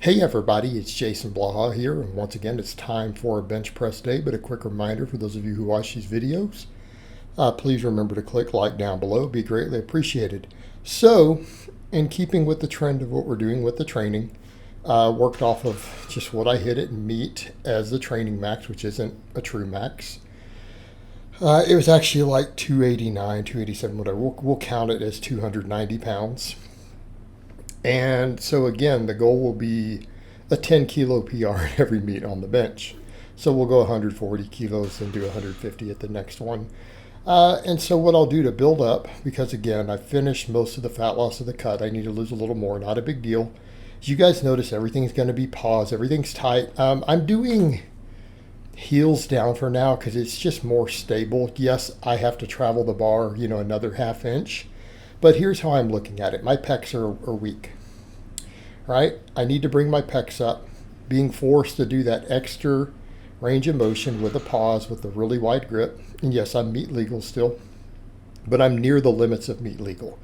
Hey everybody, it's Jason Blaha here, and once again it's time for a bench press day, but a quick reminder for those of you who watch these videos, please remember to click like down below, it'd be greatly appreciated. So, in keeping with the trend of what we're doing with the training, worked off of just what I hit at meet as the training max, which isn't a true max. It was actually like 289, 287, whatever, we'll count it as 290 pounds. And so again, the goal will be a 10 kilo PR at every meet on the bench. So we'll go 140 kilos and do 150 at the next one. And so what I'll do to build up, because again, I've finished most of the fat loss of the cut. I need to lose a little more, not a big deal. As you guys notice, everything's going to be paused. Everything's tight. I'm doing heels down for now because it's just more stable. Yes, I have to travel the bar, another ½ inch. But here's how I'm looking at it. My pecs are weak, right? I need to bring my pecs up. Being forced to do that extra range of motion with a pause with a really wide grip. And yes, I'm meet legal still, but I'm near the limits of meet legal.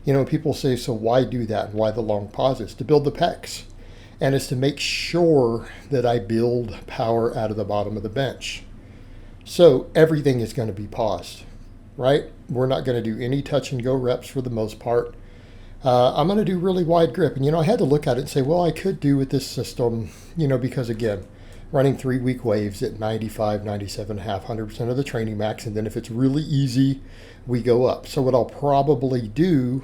People say, so why do that? And why the long pauses? To build the pecs. And it's to make sure that I build power out of the bottom of the bench. So everything is going to be paused. Right? We're not going to do any touch and go reps for the most part. I'm going to do really wide grip. And, I had to look at it and say, well, I could do with this system, because again, running 3-week waves at 95, 97.5, 100% of the training max. And then if it's really easy, we go up. So what I'll probably do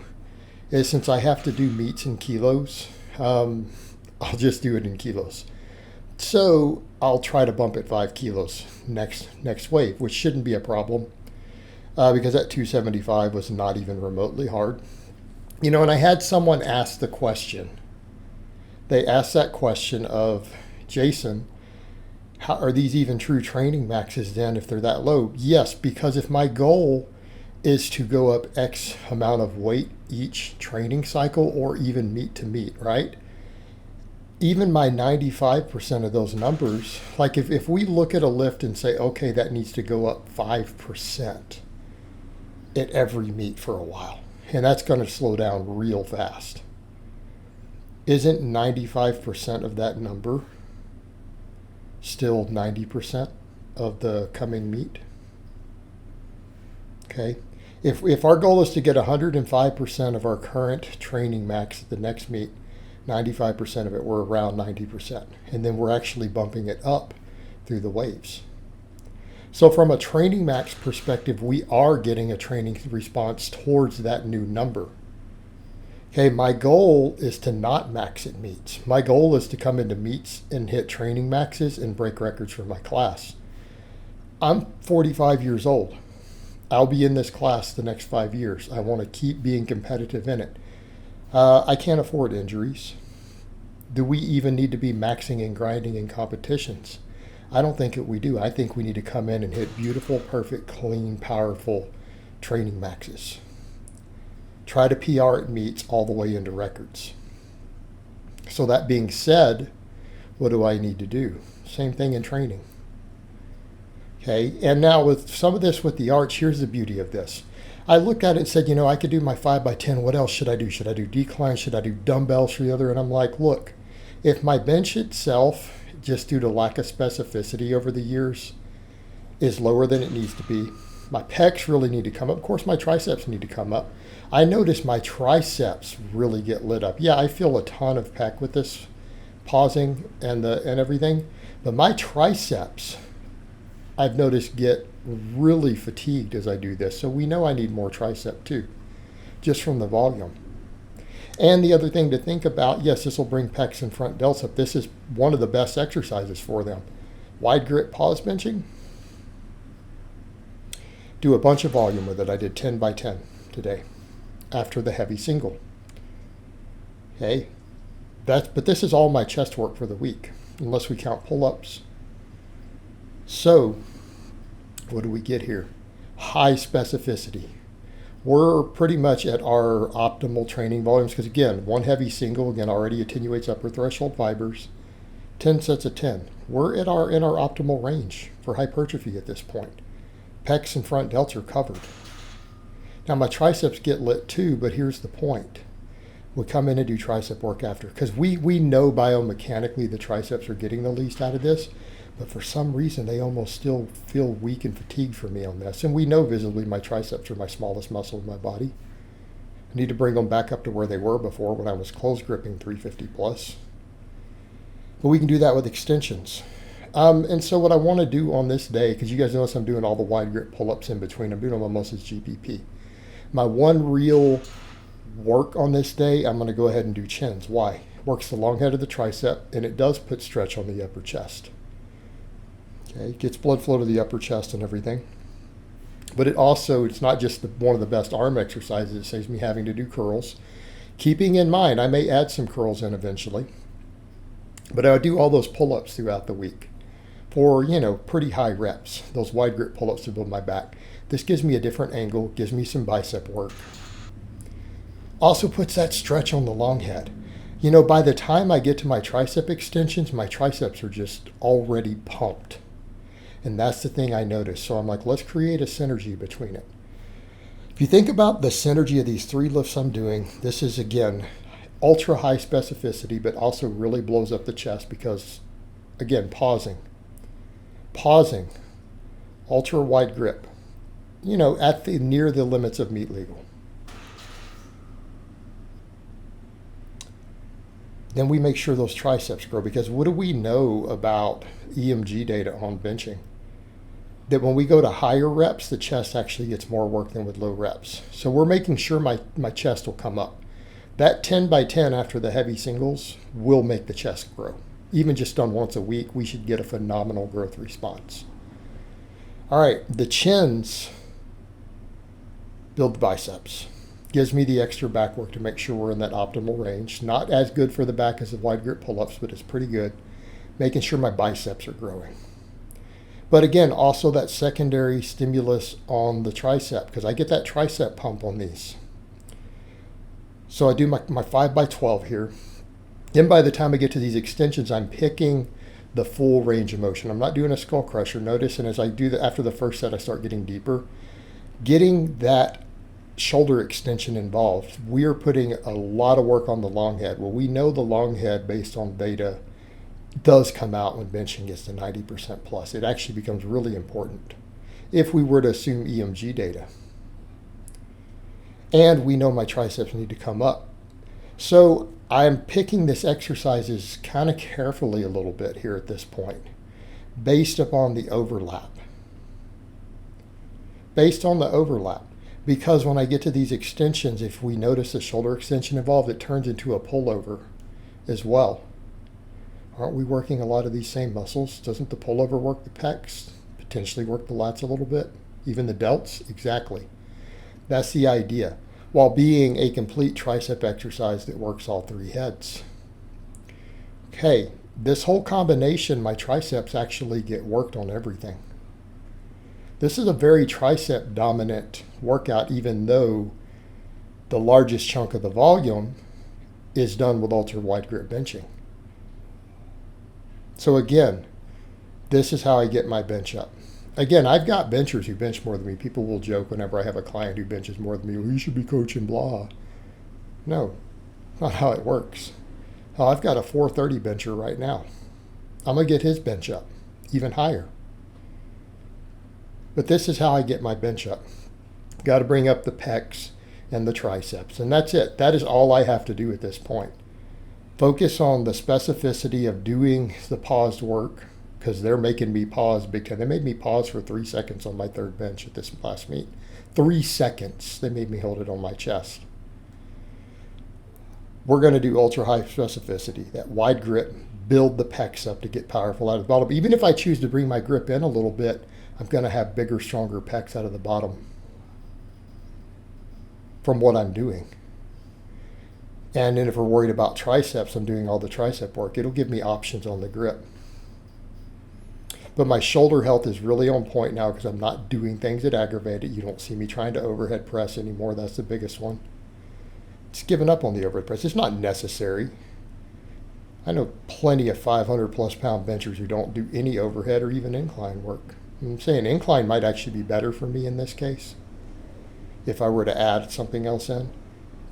is, since I have to do meets in kilos, I'll just do it in kilos. So I'll try to bump it 5 kilos next wave, which shouldn't be a problem. Because that 275 was not even remotely hard. And I had someone ask the question. They asked that question of, Jason, how are these even true training maxes then if they're that low? Yes, because if my goal is to go up X amount of weight each training cycle or even meet to meet, right? Even my 95% of those numbers, like if we look at a lift and say, okay, that needs to go up 5%. At every meet for a while. And that's going to slow down real fast. Isn't 95% of that number still 90% of the coming meet? Okay. If our goal is to get 105% of our current training max at the next meet, 95% of it, we're around 90%. And then we're actually bumping it up through the waves. So from a training max perspective, we are getting a training response towards that new number. Okay, my goal is to not max at meets. My goal is to come into meets and hit training maxes and break records for my class. I'm 45 years old. I'll be in this class the next 5 years. I want to keep being competitive in it. I can't afford injuries. Do we even need to be maxing and grinding in competitions? I don't think that we do. I think we need to come in and hit beautiful, perfect, clean, powerful training maxes. Try to PR at meets all the way into records. So that being said, what do I need to do? Same thing in training. Okay, and now with some of this with the arch, here's the beauty of this. I looked at it and said, I could do my 5x10. What else should I do? Should I do decline? Should I do dumbbells for the other? And I'm like, look, if my bench itself, just due to lack of specificity over the years, is lower than it needs to be. My pecs really need to come up. Of course, my triceps need to come up. I notice my triceps really get lit up. Yeah, I feel a ton of pec with this pausing and everything, but my triceps, I've noticed, get really fatigued as I do this. So we know I need more tricep too, just from the volume. And the other thing to think about, yes, this will bring pecs and front delts up. This is one of the best exercises for them. Wide grip pause benching. Do a bunch of volume with it. I did 10x10 today after the heavy single. Okay, but this is all my chest work for the week, unless we count pull-ups. So what do we get here? High specificity. We're pretty much at our optimal training volumes because, again, one heavy single, again, already attenuates upper threshold fibers. 10 sets of 10. We're in our optimal range for hypertrophy at this point. Pecs and front delts are covered. Now, my triceps get lit too, but here's the point. we come in and do tricep work after, because we know biomechanically the triceps are getting the least out of this, but for some reason they almost still feel weak and fatigued for me on this. And we know visibly my triceps are my smallest muscle in my body. I need to bring them back up to where they were before when I was close gripping 350 plus. But we can do that with extensions. And so what I want to do on this day, because you guys notice I'm doing all the wide grip pull-ups in between, I'm doing them almost as GPP. My one real work on this day, I'm going to go ahead and do chins. Why? It works the long head of the tricep, and it does put stretch on the upper chest. Okay, it gets blood flow to the upper chest and everything. But it also, it's not just one of the best arm exercises. It saves me having to do curls. Keeping in mind, I may add some curls in eventually, but I do all those pull-ups throughout the week for, pretty high reps, those wide grip pull-ups to build my back. This gives me a different angle, gives me some bicep work. Also puts that stretch on the long head. By the time I get to my tricep extensions, my triceps are just already pumped. And that's the thing I noticed. So I'm like, let's create a synergy between it. If you think about the synergy of these 3 lifts I'm doing, this is, again, ultra high specificity, but also really blows up the chest because, again, pausing, ultra wide grip, at near the limits of meat legal. Then we make sure those triceps grow, because what do we know about EMG data on benching? That when we go to higher reps, the chest actually gets more work than with low reps. So we're making sure my chest will come up. That 10 by 10 after the heavy singles will make the chest grow. Even just done once a week, we should get a phenomenal growth response. All right, the chins build the biceps. Gives me the extra back work to make sure we're in that optimal range. Not as good for the back as the wide grip pull-ups, but it's pretty good. Making sure my biceps are growing. But again, also that secondary stimulus on the tricep, because I get that tricep pump on these. So I do my 5 by 12 here. Then by the time I get to these extensions, I'm picking the full range of motion. I'm not doing a skull crusher. Notice, and as I do that after the first set, I start getting deeper. Getting that shoulder extension involved, we are putting a lot of work on the long head. Well, we know the long head, based on data, does come out when benching gets to 90% plus. It actually becomes really important if we were to assume EMG data. And we know my triceps need to come up. So I'm picking this exercises kind of carefully a little bit here at this point, based upon the overlap. Because when I get to these extensions, if we notice the shoulder extension involved, it turns into a pullover as well. Aren't we working a lot of these same muscles? Doesn't the pullover work the pecs? Potentially work the lats a little bit? Even the delts? Exactly. That's the idea, while being a complete tricep exercise that works all 3 heads. Okay, this whole combination, my triceps actually get worked on everything. This is a very tricep dominant workout, even though the largest chunk of the volume is done with ultra wide grip benching. So again, this is how I get my bench up. Again, I've got benchers who bench more than me. People will joke whenever I have a client who benches more than me, well, you should be coaching Blaha. No, not how it works. Oh, I've got a 430 bencher right now. I'm going to get his bench up even higher. But this is how I get my bench up. Got to bring up the pecs and the triceps, and that's it. That is all I have to do at this point. Focus on the specificity of doing the paused work, because they're making me pause big time. They made me pause for 3 seconds on my 3rd bench at this last meet. 3 seconds. They made me hold it on my chest. We're going to do ultra high specificity, that wide grip, build the pecs up to get powerful out of the bottom. Even if I choose to bring my grip in a little bit, I'm going to have bigger, stronger pecs out of the bottom from what I'm doing. And then if we're worried about triceps, I'm doing all the tricep work. It'll give me options on the grip. But my shoulder health is really on point now because I'm not doing things that aggravate it. You don't see me trying to overhead press anymore. That's the biggest one. It's giving up on the overhead press. It's not necessary. I know plenty of 500 plus pound benchers who don't do any overhead or even incline work. I'm saying incline might actually be better for me in this case if I were to add something else in.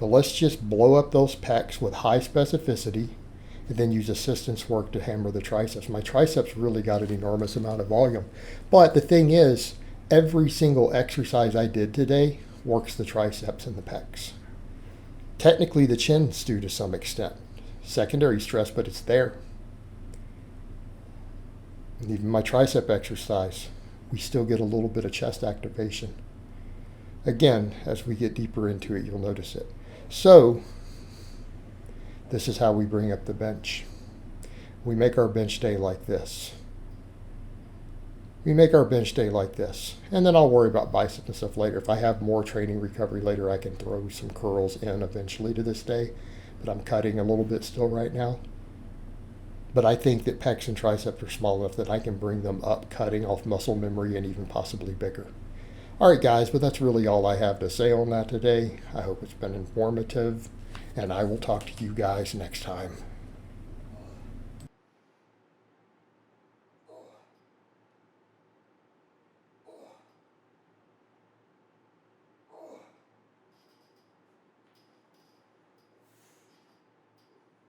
But let's just blow up those pecs with high specificity and then use assistance work to hammer the triceps. My triceps really got an enormous amount of volume. But the thing is, every single exercise I did today works the triceps and the pecs. Technically, the chin's due to some extent. Secondary stress, but it's there. And even my tricep exercise, we still get a little bit of chest activation. Again, as we get deeper into it, you'll notice it. So, this is how we bring up the bench. We make our bench day like this. We make our bench day like this. And then I'll worry about bicep and stuff later. If I have more training recovery later, I can throw some curls in eventually to this day. But I'm cutting a little bit still right now. But I think that pecs and triceps are small enough that I can bring them up, cutting off muscle memory and even possibly bigger. All right, guys, but that's really all I have to say on that today. I hope it's been informative, and I will talk to you guys next time.